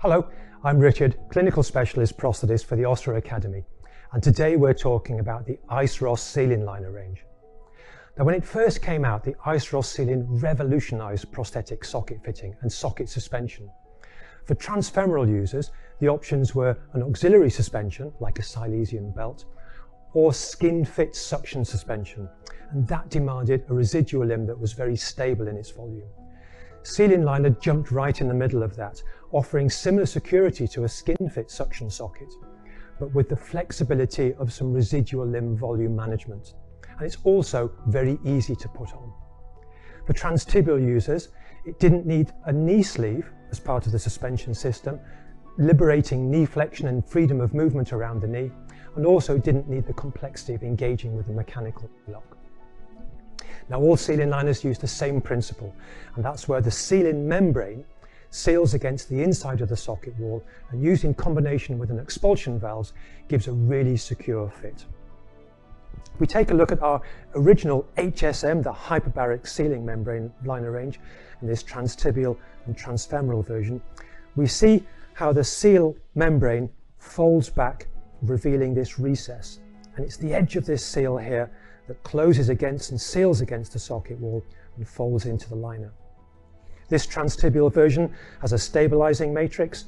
Hello, I'm Richard, Clinical Specialist Prosthetist for the Ostro Academy, and today we're talking about the Iceross Seal-In liner range. Now, when it first came out, the Iceross Seal-In revolutionised prosthetic socket fitting and socket suspension. For transfemoral users, the options were an auxiliary suspension, like a Silesian belt, or skin-fit suction suspension, and that demanded a residual limb that was very stable in its volume. Seal-In liner jumped right in the middle of that, offering similar security to a skin-fit suction socket, but with the flexibility of some residual limb volume management. And it's also very easy to put on. For transtibial users, it didn't need a knee sleeve as part of the suspension system, liberating knee flexion and freedom of movement around the knee, and also didn't need the complexity of engaging with a mechanical lock. Now, all Seal-In liners use the same principle, and that's where the Seal-In membrane seals against the inside of the socket wall, and used in combination with an expulsion valve gives a really secure fit. If we take a look at our original HSM, the hyperbaric sealing membrane liner range, in this transtibial and transfemoral version, we see how the seal membrane folds back, revealing this recess. And it's the edge of this seal here that closes against and seals against the socket wall and folds into the liner. This transtibial version has a stabilizing matrix.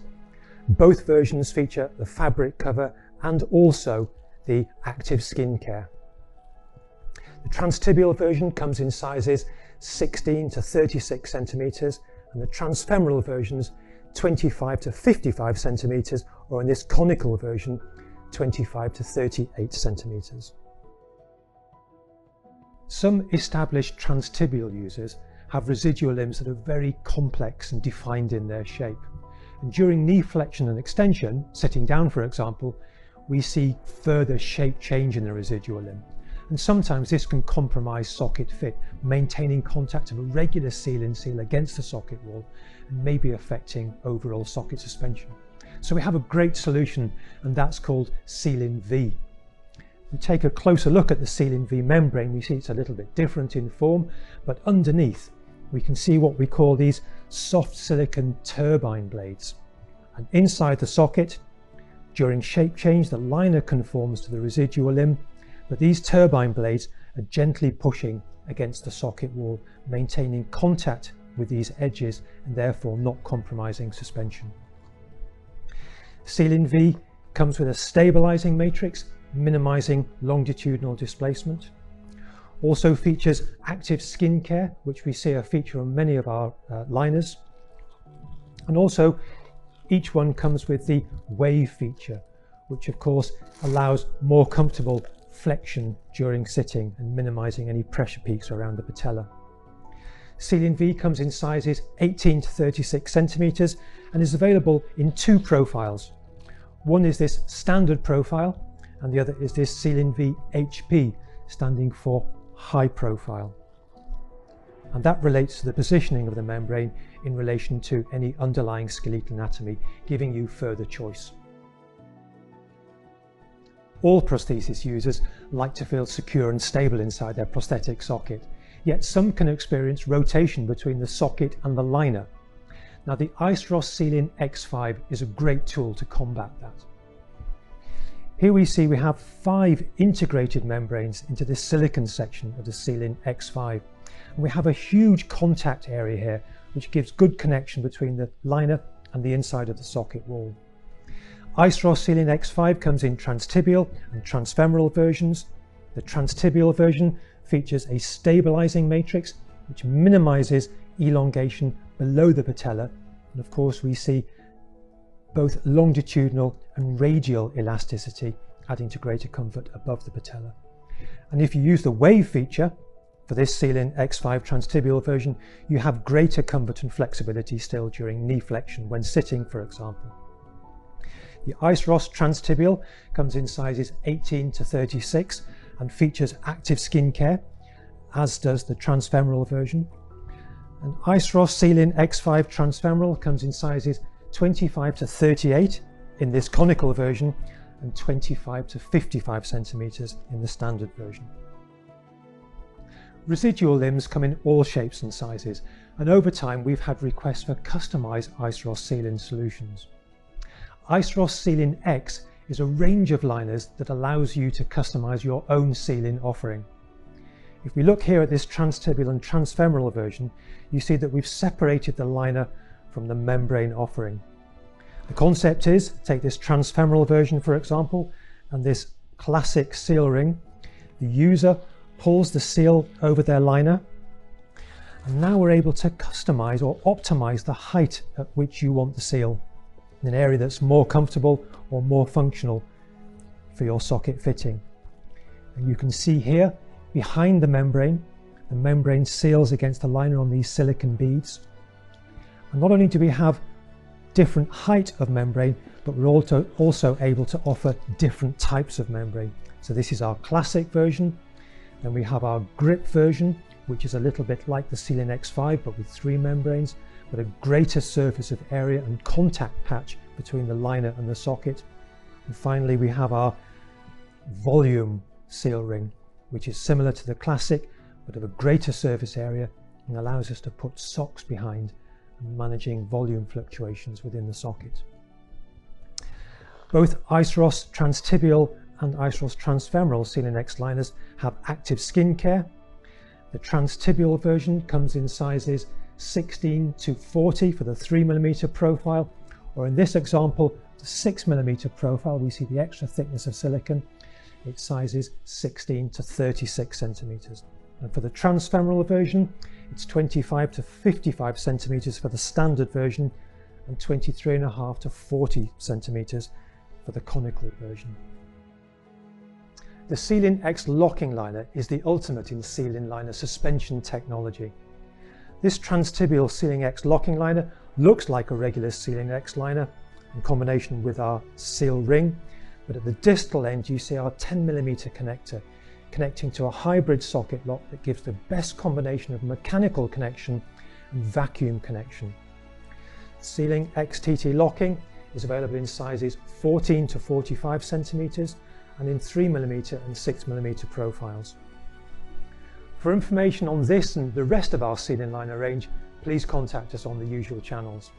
Both versions feature the fabric cover and also the active skin care. The transtibial version comes in sizes 16 to 36 centimeters, and the transfemoral versions 25 to 55 centimeters, or in this conical version 25 to 38 centimeters. Some established transtibial users have residual limbs that are very complex and defined in their shape. And during knee flexion and extension, sitting down for example, we see further shape change in the residual limb. And sometimes this can compromise socket fit, maintaining contact of a regular seal-in seal against the socket wall and maybe affecting overall socket suspension. So we have a great solution, and that's called Seal-In V. We take a closer look at the Seal-In V membrane. We see it's a little bit different in form, but underneath we can see what we call these soft silicon turbine blades. And inside the socket, during shape change, the liner conforms to the residual limb, but these turbine blades are gently pushing against the socket wall, maintaining contact with these edges and therefore not compromising suspension. Seal-In V comes with a stabilizing matrix, minimizing longitudinal displacement. Also features active skin care, which we see a feature on many of our liners. And also each one comes with the wave feature, which of course allows more comfortable flexion during sitting and minimizing any pressure peaks around the patella. Seal-In V comes in sizes 18 to 36 centimeters and is available in two profiles. One is this standard profile, and the other is this Seal-In V HP, standing for high profile. And that relates to the positioning of the membrane in relation to any underlying skeletal anatomy, giving you further choice. All prosthesis users like to feel secure and stable inside their prosthetic socket, yet some can experience rotation between the socket and the liner. Now, the Iceross Seal-In X5 is a great tool to combat that. Here we see we have 5 integrated membranes into this silicon section of the Seal-In X5. And we have a huge contact area here, which gives good connection between the liner and the inside of the socket wall. Iceross Seal-In X5 comes in transtibial and transfemoral versions. The transtibial version features a stabilizing matrix, which minimizes elongation below the patella. And of course, we see both longitudinal and radial elasticity, adding to greater comfort above the patella. And if you use the wave feature for this Seal-In X5 transtibial version, you have greater comfort and flexibility still during knee flexion when sitting, for example. The Iceross transtibial comes in sizes 18 to 36 and features active skin care, as does the transfemoral version. And Iceross Seal-In X5 transfemoral comes in sizes 25 to 38 in this conical version and 25 to 55 centimeters in the standard version. Residual limbs come in all shapes and sizes, and over time we've had requests for customized Iceross Seal-In solutions. Iceross Seal-In X is a range of liners that allows you to customize your own seal-in offering. If we look here at this transtibial and transfemoral version, you see that we've separated the liner from the membrane offering. The concept is, take this transfemoral version for example, and this classic seal ring. The user pulls the seal over their liner, and now we're able to customize or optimize the height at which you want the seal in an area that's more comfortable or more functional for your socket fitting. And you can see here behind the membrane seals against the liner on these silicon beads. And not only do we have different height of membrane, but we're also able to offer different types of membrane. So this is our classic version. Then we have our grip version, which is a little bit like the Seal-In X5, but with 3 membranes, but a greater surface of area and contact patch between the liner and the socket. And finally, we have our volume seal ring, which is similar to the classic, but of a greater surface area and allows us to put socks behind and managing volume fluctuations within the socket. Both Iceross transtibial and Iceross transfemoral Seal-In X liners have active skin care. The transtibial version comes in sizes 16 to 40 for the 3mm profile, or in this example, the 6mm profile, we see the extra thickness of silicon. It sizes 16 to 36 centimeters. And for the transfemoral version, it's 25 to 55 centimeters for the standard version and 23.5 to 40 centimeters for the conical version. The Seal-In X locking liner is the ultimate in seal-in liner suspension technology. This transtibial Seal-In X locking liner looks like a regular Seal-In X liner in combination with our seal ring, but at the distal end you see our 10mm connector connecting to a hybrid socket lock that gives the best combination of mechanical connection and vacuum connection. Seal-In X TT locking is available in sizes 14 to 45 centimeters and in 3mm and 6mm profiles. For information on this and the rest of our seal-in liner range, please contact us on the usual channels.